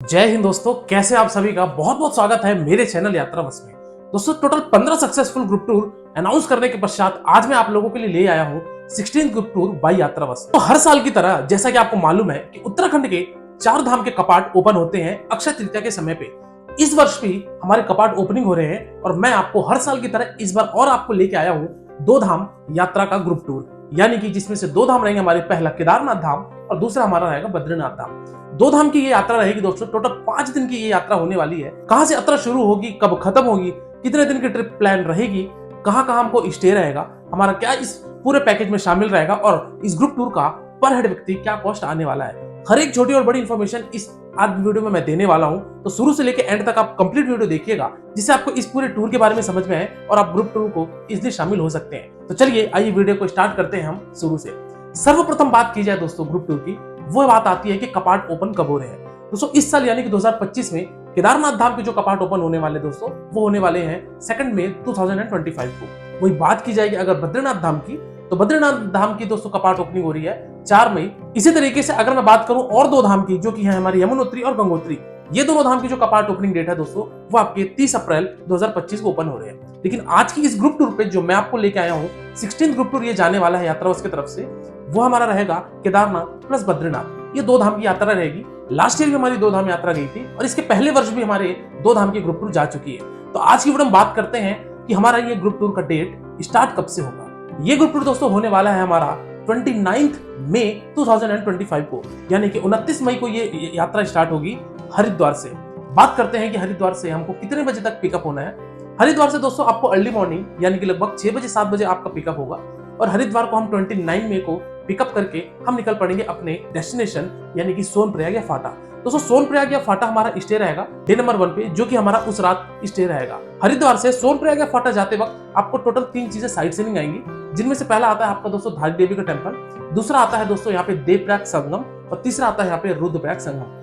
जय हिंद दोस्तों, कैसे आप सभी का बहुत बहुत स्वागत है मेरे चैनल यात्रा बस में। दोस्तों, total 15 successful group tour announce करने के पश्चात आज मैं आप लोगों के लिए ले आया हूं 16 ग्रुप टूर बाय यात्रा बस। तो हर साल की तरह जैसा कि आपको मालूम है कि उत्तराखंड के 4 धाम के कपाट ओपन होते हैं अक्षय तृतीया के समय पे। इस वर्ष भी हमारे कपाट ओपनिंग हो रहे हैं और मैं आपको हर साल की तरह इस बार और आपको लेके आया हूँ 2 धाम यात्रा का ग्रुप टूर, यानी कि जिसमें से 2 धाम रहेंगे हमारे, पहला केदारनाथ धाम और दूसरा हमारा रहेगा बद्रीनाथ धाम। 2 धाम की ये यात्रा रहेगी दोस्तों। टोटल 5 दिन की ये यात्रा होने वाली है। कहां से यात्रा शुरू होगी, कब खत्म होगी, कितने दिन की ट्रिप प्लान रहेगी, कहां कहां हमको स्टे रहेगा, हमारा क्या इस पूरे पैकेज में शामिल रहेगा और इस ग्रुप टूर का पर हेड व्यक्ति क्या कॉस्ट आने वाला है, हर एक छोटी और बड़ी इंफॉर्मेशन इस आज वीडियो में मैं देने वाला हूं। तो शुरू से लेकर एंड तक आप कंप्लीट वीडियो देखिएगा, जिससे आपको इस पूरे टूर के बारे में समझ में आए और आप ग्रुप टूर को इजिली शामिल हो सकते हैं। तो चलिए आइए वीडियो को स्टार्ट करते हैं हम शुरू से। सर्वप्रथम बात की जाए दोस्तों ग्रुप टूर की, वो बात आती है कि कपाट ओपन कब हो रहे हैं। दोस्तों, इस साल यानी कि 2025 में केदारनाथ धाम के जो कपाट ओपन होने वाले दोस्तों, वो होने वाले हैं 2 मई 2025 को। वही बात की जाएगी अगर बद्रीनाथ धाम की, तो बद्रीनाथ धाम की दोस्तों कपाट ओपनिंग हो रही है 4 मई। इसी तरीके से अगर मैं बात करूं और 2 धाम की, जो कि है हमारी यमुनोत्री और गंगोत्री, ये दोनों धाम की जो कपाट ओपनिंग डेट है दोस्तों, वो आपके 30 अप्रैल 2025 को ओपन हो रहे हैं। लेकिन आज की इस ग्रुप टूर पे जो मैं आपको लेके आया हूँ 16 ग्रुप टूर, ये जाने वाला है यात्रा बस की तरफ से, वो हमारा रहेगा केदारनाथ प्लस बद्रीनाथ। ये 2 धाम की यात्रा रहेगी। लास्ट ईयर भी हमारी 2 धाम यात्रा गई थी और इसके पहले वर्ष भी हमारे 2 धाम की ग्रुप टूर जा चुकी है। तो आज की वीडियो में बात करते हैं कि हमारा ये ग्रुप टूर का डेट स्टार्ट कब से होगा। ये ग्रुप टूर दोस्तों होने वाला है हमारा 29 मई 2025 को, यानी कि 29 मई को ये यात्रा स्टार्ट होगी हरिद्वार से। बात करते हैं कि हरिद्वार से हमको कितने बजे तक पिकअप होना है। हरिद्वार से दोस्तों आपको अर्ली मॉर्निंग यानी कि लगभग 6 बजे 7 बजे आपका पिकअप होगा और हरिद्वार को हम 29 मई को पिकअप करके हम निकल पड़ेंगे अपने डेस्टिनेशन यानी कि सोनप्रयाग या फाटा। दोस्तों, सोनप्रयाग या फाटा हमारा स्टे रहेगा डे नंबर 1 पे, जो कि हमारा उस रात स्टे रहेगा। हरिद्वार से सोनप्रयाग या फाटा जाते वक्त आपको टोटल 3 चीजें साइट सीइंग आएंगी, जिनमें से पहला आता है आपका दोस्तों धारी देवी का टेम्पल, दूसरा आता है दोस्तों यहाँ पे देवप्रयाग संगम और तीसरा आता है यहाँ पे रुद्रप्रयाग संगम।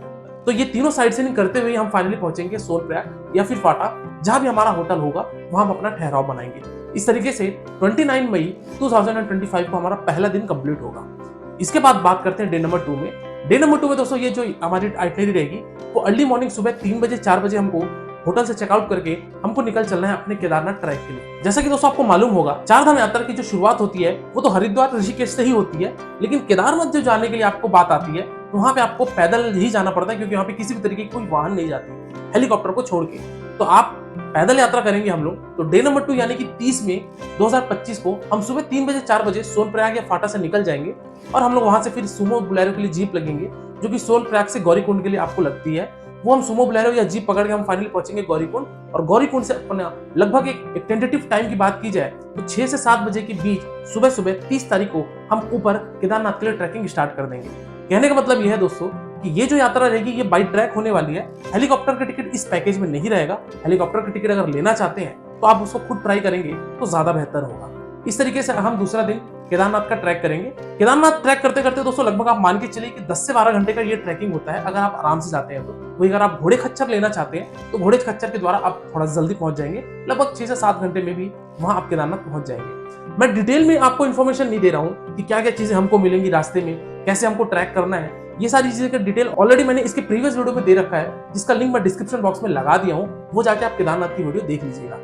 तो ये तीनों साइट सीइंग करते हुए हम फाइनली पहुंचेंगे सोनप्रयाग या फिर फाटा, जहां भी हमारा होटल होगा वहां हम अपना ठहराव बनाएंगे। इस तरीके से 29 मई 2025 को हमारा पहला दिन कंप्लीट होगा। इसके बाद बात करते हैं डे नंबर 2 में। डे नंबर 2 में दोस्तों ये जो हमारी आइटनरी रहेगी, वो अर्ली मॉर्निंग सुबह 3 बजे 4 बजे हमको होटल से चेकआउट करके हमको निकल चलना है अपने केदारनाथ ट्रैक के लिए। जैसा कि दोस्तों आपको मालूम होगा, 4 धाम यात्रा की जो शुरुआत होती है वो तो हरिद्वार ऋषिकेश से ही होती है, लेकिन केदारनाथ जो जाने के लिए आपको बात आती है तो वहां पे आपको पैदल ही जाना पड़ता है, क्योंकि वहां पे किसी भी तरीके की कोई वाहन नहीं जाती हेलीकॉप्टर को छोड़ के। तो आप पैदल यात्रा करेंगे हम लोग। तो डे नंबर 2 यानी कि 30 मई 2025 को हम सुबह 3 बजे 4 बजे सोनप्रयाग या फाटा से निकल जाएंगे और हम लोग वहां से फिर सुमो बुलेरो के लिए जीप लगेंगे, जो कि सोनप्रयाग से गौरीकुंड के लिए आपको लगती है। वो हम सुमो बुलेरो या जीप पकड़ के हम फाइनली पहुंचेंगे गौरीकुंड, और गौरीकुंड से अपना लगभग एक टेंटेटिव टाइम की बात की जाए तो 6 से 7 बजे के बीच सुबह सुबह 30 तारीख को हम ऊपर केदारनाथ के लिए ट्रैकिंग स्टार्ट कर देंगे। कहने का मतलब यह है दोस्तों कि ये जो यात्रा रहेगी ये बाई ट्रैक होने वाली है। हेलीकॉप्टर का टिकट इस पैकेज में नहीं रहेगा। हेलीकॉप्टर का टिकट अगर लेना चाहते हैं तो आप उसको खुद ट्राई करेंगे तो ज्यादा बेहतर होगा। इस तरीके से हम दूसरा दिन केदारनाथ का ट्रैक करेंगे। केदारनाथ ट्रैक करते करते दोस्तों लगभग आप मान के चलिए कि 10 से 12 घंटे का ये ट्रैकिंग होता है अगर आप आराम से जाते हैं तो। वही अगर आप घोड़े खच्चर लेना चाहते हैं तो घोड़े खच्चर के द्वारा आप थोड़ा जल्दी पहुंच जाएंगे, लगभग 6 से 7 घंटे में भी वहां आप केदारनाथ पहुंच जाएंगे। मैं डिटेल में आपको इन्फॉर्मेशन नहीं दे रहा हूँ कि क्या क्या चीजें हमको मिलेंगी रास्ते में, कैसे हमको ट्रैक करना है। ये सारी चीजें का डिटेल ऑलरेडी मैंने इसके प्रीवियस वीडियो में दे रखा है, जिसका लिंक मैं डिस्क्रिप्शन बॉक्स में लगा दिया हूँ, वो जाके आप केदारनाथ की वीडियो देख लीजिएगा।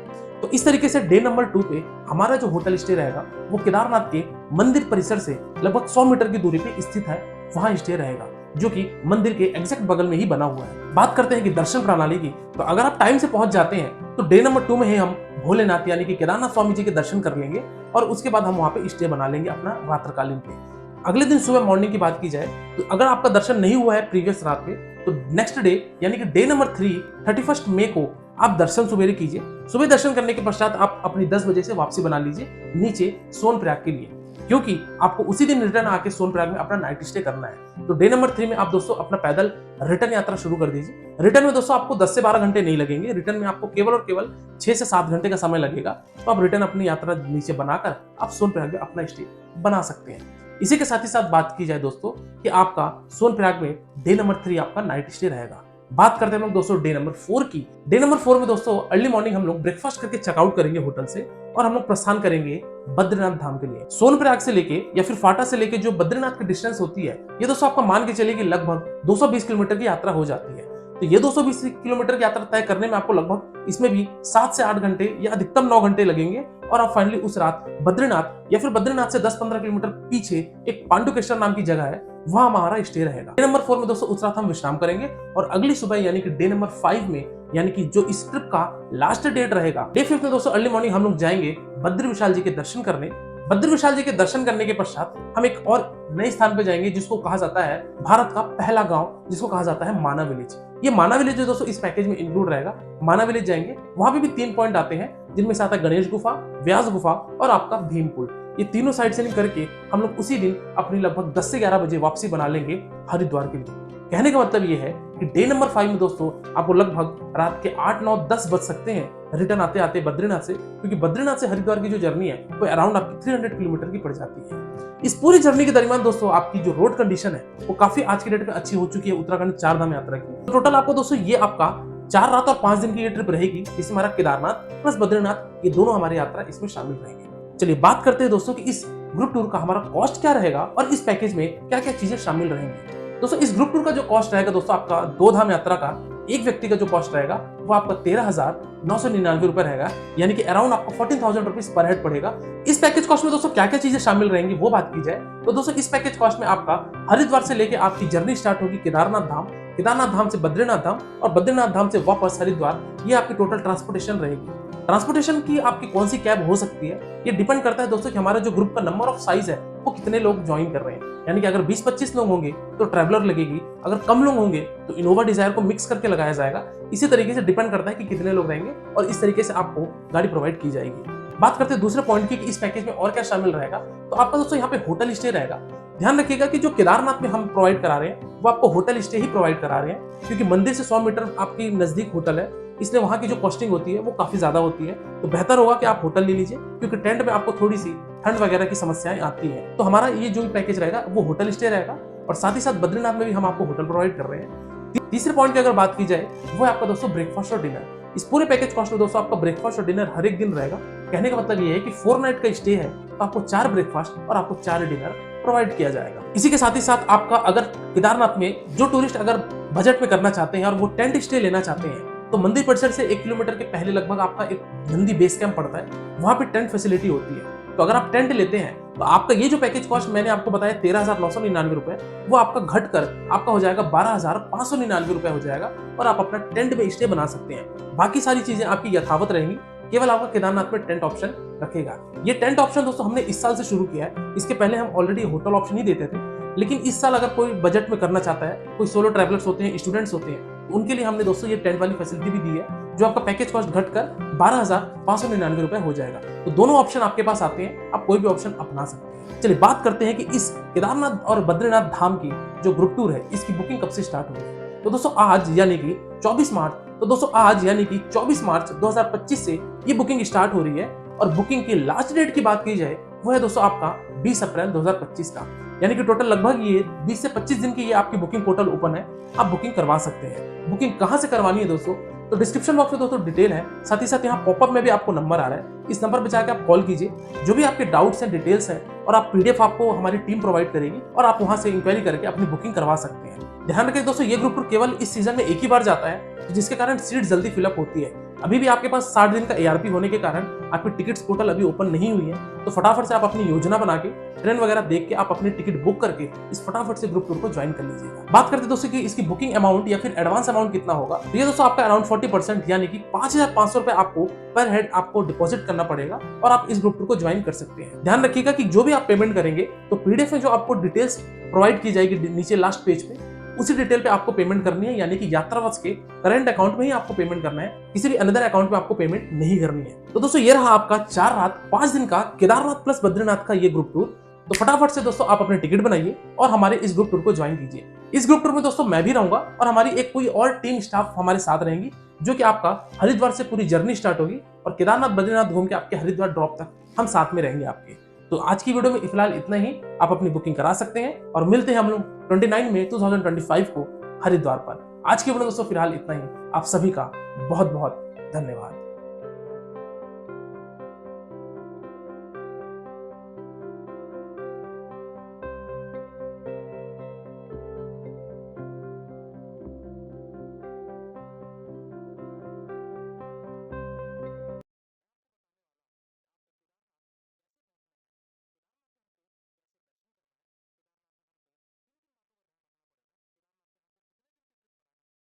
तो इस तरीके से डे नंबर 2 पे हमारा जो होटल स्टे रहेगा वो केदारनाथ के मंदिर परिसर से लगभग 100 मीटर की दूरी पे स्थित है, वहां स्टे रहेगा, जो कि मंदिर के एग्जैक्ट बगल में ही बना हुआ है। बात करते हैं कि दर्शन प्रणाली की, तो अगर आप टाइम से पहुंच जाते हैं तो डे नंबर 2 में ही हम भोलेनाथ यानी कि केदारनाथ स्वामी जी के दर्शन कर लेंगे और उसके बाद हम वहां पे स्टे बना लेंगे अपना रात्रकालीन पे। अगले दिन सुबह मॉर्निंग की बात की जाए तो अगर आपका दर्शन नहीं हुआ है प्रीवियस रात में, तो नेक्स्ट डे यानी कि डे नंबर 3 31 मई को आप दर्शन सुबेरे कीजिए। सुबह दर्शन करने के पश्चात आप अपनी 10 बजे से वापसी बना लीजिए नीचे सोनप्रयाग के लिए, क्योंकि आपको उसी दिन रिटर्न आके सोनप्रयाग में अपना नाइट स्टे करना है। तो डे नंबर 3 में आप दोस्तों अपना पैदल रिटर्न यात्रा शुरू कर दीजिए। रिटर्न में दोस्तों आपको 10 से 12 घंटे नहीं लगेंगे, रिटर्न में आपको केवल और केवल 6 से 7 घंटे का समय लगेगा। तो आप रिटर्न अपनी यात्रा नीचे बनाकर आप सोनप्रयाग में अपना स्टे बना सकते हैं। इसी के साथ ही साथ बात की जाए दोस्तों कि आपका सोनप्रयाग में डे नंबर 3 आपका नाइट स्टे रहेगा। बात करते हैं हम लोग दोस्तों डे नंबर 4 की। डे नंबर 4 में दोस्तों अर्ली मॉर्निंग हम लोग ब्रेकफास्ट करके चेकआउट करेंगे होटल से और हम लोग प्रस्थान करेंगे बद्रीनाथ धाम के लिए। सोनप्रयाग से लेके या फिर फाटा से लेके जो बद्रीनाथ की डिस्टेंस होती है, ये दोस्तों आपका मान के चलिए कि लगभग 220 किलोमीटर की यात्रा हो जाती है। तो ये 220 किलोमीटर की यात्रा तय करने में आपको लगभग इसमें भी 7 से 8 घंटे या अधिकतम 9 घंटे लगेंगे और आप फाइनली उस रात बद्रीनाथ या फिर बद्रीनाथ से 10-15 किलोमीटर पीछे एक पांडुकेश्वर नाम की जगह है, वहां हमारा स्टे रहेगा। डे नंबर 4 में दोस्तों उस रात हम विश्राम करेंगे और अगली सुबह यानी कि डे नंबर 5 में, यानी कि जो इस ट्रिप का लास्ट डेट रहेगा, डे 5 में दोस्तों अर्ली मॉर्निंग हम लोग जाएंगे बद्री विशाल जी के दर्शन करने। बद्री विशाल जी के दर्शन करने के पश्चात हम एक और नए स्थान पे जाएंगे जिसको कहा जाता है भारत का पहला गांव, जिसको कहा जाता है माना विलेज। ये माना विलेज जो दोस्तों इस पैकेज में इंक्लूड रहेगा। माना विलेज जाएंगे, वहां पे भी 3 पॉइंट आते हैं जिनमें से आता है गणेश गुफा, व्यास गुफा और आपका भीम पुल। ये तीनों साइड से करके हम लोग उसी दिन अपनी लगभग 10 से 11 बजे वापसी बना लेंगे हरिद्वार के लिए। कहने का मतलब ये है कि डे नंबर 5 में दोस्तों आपको लगभग रात के 8, 9, 10 बज सकते हैं रिटर्न आते आते बद्रीनाथ से, क्योंकि बद्रीनाथ से हरिद्वार की जो जर्नी है वो अराउंड आपकी 300 किलोमीटर की पड़ जाती है। इस पूरी जर्नी के दरमियान दोस्तों आपकी जो रोड कंडीशन है वो काफी आज की डेट में अच्छी हो चुकी है उत्तराखंड 4 धाम यात्रा की। तो टोटल आपको दोस्तों ये आपका 4 रात और 5 दिन की ये ट्रिप रहेगी, जिसमें हमारा केदारनाथ प्लस बद्रीनाथ ये दोनों हमारी यात्रा इसमें शामिल रहेंगे। चलिए बात करते हैं दोस्तों कि इस ग्रुप टूर का हमारा कॉस्ट क्या रहेगा और इस पैकेज में क्या क्या चीजें शामिल रहेंगी। दोस्तों इस ग्रुप टूर का जो कॉस्ट रहेगा दोस्तों आपका 2 धाम यात्रा का एक व्यक्ति का जो कॉस्ट रहेगा वो आपका 13,999 रुपए रहेगा, यानी कि अराउंड आपको 14,000 रुपीज पर हेड पड़ेगा। इस पैकेज कॉस्ट में दोस्तों क्या क्या चीजें शामिल रहेंगी वो बात की जाए तो दोस्तों इस पैकेज कॉस्ट में आपका हरिद्वार से लेके आपकी जर्नी स्टार्ट होगी केदारनाथ धाम, केदारनाथ धाम से बद्रीनाथ धाम और बद्रीनाथ धाम से वापस हरिद्वार, ये आपकी टोटल ट्रांसपोर्टेशन रहेगी। ट्रांसपोर्टेशन की आपकी कौन सी कैब हो सकती है ये डिपेंड करता है दोस्तों कि हमारा जो ग्रुप का नंबर ऑफ साइज है वो कितने लोग ज्वाइन कर रहे हैं। यानी कि अगर 20-25 लोग होंगे तो ट्रैवलर लगेगी, अगर कम लोग होंगे तो इनोवा डिजायर को मिक्स करके लगाया जाएगा। इसी तरीके से डिपेंड करता है कि कितने लोग रहेंगे और इस तरीके से आपको गाड़ी प्रोवाइड की जाएगी। बात करते हैं दूसरे पॉइंट की कि इस पैकेज में और क्या शामिल रहेगा, तो आपका दोस्तों यहाँ पे होटल स्टे रहेगा। ध्यान रखिएगा कि जो केदारनाथ में हम प्रोवाइड करा रहे हैं वो आपको होटल स्टे ही प्रोवाइड करा रहे हैं, क्योंकि मंदिर से 100 मीटर आपकी नजदीक होटल है, इसलिए वहां की जो कॉस्टिंग होती है वो काफी ज्यादा होती है। तो बेहतर होगा कि आप होटल ले लीजिए, क्योंकि टेंट में आपको थोड़ी सी ठंड वगैरह की समस्याएं आती हैं। तो हमारा ये जो पैकेज रहेगा वो होटल स्टे रहेगा और साथ ही साथ बद्रीनाथ में भी हम आपको होटल प्रोवाइड कर रहे हैं। तीसरे पॉइंट की अगर बात की जाए वो है आपका दोस्तों ब्रेकफास्ट और डिनर। इस पूरे पैकेज कॉस्ट में दोस्तों आपका ब्रेकफास्ट और डिनर हर एक दिन रहेगा। कहने का मतलब ये है कि 4 नाइट का स्टे है तो आपको 4 ब्रेकफास्ट और आपको 4 डिनर प्रोवाइड किया जाएगा। इसी के साथ ही साथ आपका अगर केदारनाथ में जो टूरिस्ट अगर बजट में करना चाहते हैं और वो टेंट स्टे लेना चाहते हैं तो मंदिर परिसर से 1 किलोमीटर के पहले लगभग आपका एक नंदी बेस कैंप पड़ता है, वहां पे टेंट फैसिलिटी होती है। तो अगर आप टेंट लेते हैं तो आपका ये जो पैकेज कॉस्ट मैंने आपको बताया 13,999 रुपए, वो आपका घटकर आपका हो जाएगा 12,599 रुपए हो जाएगा और आप अपना टेंट में स्टे बना सकते हैं। बाकी सारी चीजें आपकी यथावत रहेंगी, केवल आपका केदारनाथ में टेंट ऑप्शन रखेगा। ये टेंट ऑप्शन दोस्तों हमने इस साल से शुरू किया है, इसके पहले हम ऑलरेडी होटल ऑप्शन ही देते थे, लेकिन इस साल अगर कोई बजट में करना चाहता है, कोई सोलो ट्रैवलर्स होते हैं, स्टूडेंट्स होते हैं, उनके लिए हमने दोस्तों ये टेंट वाली फैसिलिटी भी दी है, जो आपका पैकेज कॉस्ट घटकर 12,599 रुपए हो जाएगा। तो दोनों ऑप्शन आपके पास आते हैं, आप कोई भी ऑप्शन अपना सकते हैं। चलिए बात करते हैं कि इस केदारनाथ और बद्रीनाथ धाम की जो ग्रुप टूर है इसकी बुकिंग कब से स्टार्ट होगी। तो दोस्तों आज यानी कि 24 मार्च 2025 से ये बुकिंग स्टार्ट हो रही है और बुकिंग की लास्ट डेट की बात की जाए वो है दोस्तों आपका 20 अप्रैल 2025 का, यानी कि टोटल लगभग ये 20 से 25 दिन की ये आपकी बुकिंग पोर्टल ओपन है, आप बुकिंग करवा सकते हैं। बुकिंग कहाँ से करवानी है दोस्तों, तो डिस्क्रिप्शन बॉक्स में दोस्तों डिटेल है, साथ ही साथ यहाँ पॉपअप में भी आपको नंबर आ रहा है, इस नंबर पर जाकर आप कॉल कीजिए, जो भी आपके डाउट्स हैं, डिटेल्स हैं, और आप पीडीएफ आपको हमारी टीम प्रोवाइड करेगी और आप वहां से इंक्वायरी करके अपनी बुकिंग करवा सकते हैं। ध्यान रखिए दोस्तों ये ग्रुप टूर केवल इस सीजन में एक ही बार जाता है, जिसके कारण सीट जल्दी फिलअप होती है। अभी भी आपके पास 60 दिन का एआरपी होने के कारण आपकी टिकट्स पोर्टल अभी ओपन नहीं हुई है, तो फटाफट से आप अपनी योजना बना के ट्रेन वगैरह देख के आप अपनी टिकट बुक करके इस फटाफट से ग्रुप टूर को ज्वाइन कर लीजिएगा। बात करते दोस्तों कि इसकी बुकिंग अमाउंट या फिर एडवांस अमाउंट कितना होगा, तो ये दोस्तों आपका अराउंड 40% यानी कि 5,500 रुपए आपको पर हेड आपको डिपॉजिट करना पड़ेगा और आप इस ग्रुप टूर को ज्वाइन कर सकते हैं। ध्यान रखिएगा कि जो भी आप पेमेंट करेंगे तो पीडीएफ में जो आपको डिटेल्स प्रोवाइड की जाएगी नीचे लास्ट पेज पे, उसी डिटेल पे आपको पेमेंट करनी है, यानी कि यात्रावश के करंट अकाउंट में ही आपको पेमेंट करना है, किसी भी अनदर अकाउंट में आपको पेमेंट नहीं करनी है। तो दोस्तों ये रहा आपका 4 रात 5 दिन का केदारनाथ प्लस बद्रीनाथ का ये ग्रुप टूर। तो फटाफट से दोस्तों आप अपने टिकट बनाइए और हमारे इस ग्रुप टूर को ज्वाइन कीजिए। इस ग्रुप टूर में दोस्तों मैं भी रहूंगा और हमारी एक कोई और टीम स्टाफ हमारे साथ रहेंगी, जो कि आपका हरिद्वार से पूरी जर्नी स्टार्ट होगी और केदारनाथ बद्रीनाथ घूम के आपके हरिद्वार ड्रॉप तक हम साथ में रहेंगे आपके। तो आज की वीडियो में फिलहाल इतना ही, आप अपनी बुकिंग करा सकते हैं और मिलते हैं हम लोग 29 मई 2025 को हरिद्वार पर। आज की वीडियो दोस्तों फिलहाल इतना ही, आप सभी का बहुत बहुत धन्यवाद।